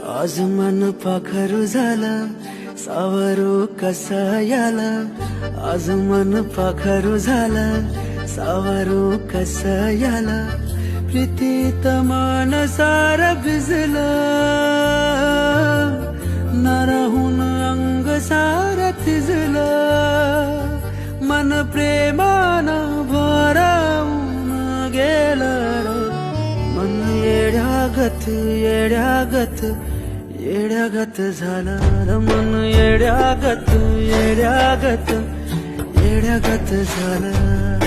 आज मन पाखरू झालं, सावरू कसा याला. आज मन पाखरू झालं, सावरू कसा याला. प्रीतीत मन सार भिजलं, नरहून अंग सार थिजलं. मन प्रेमानं भरवून गेलं, मन येड्यागत येड्यागत येड्यागत झालं. मन येड्यागत येड्यागत येड्यागत झालं.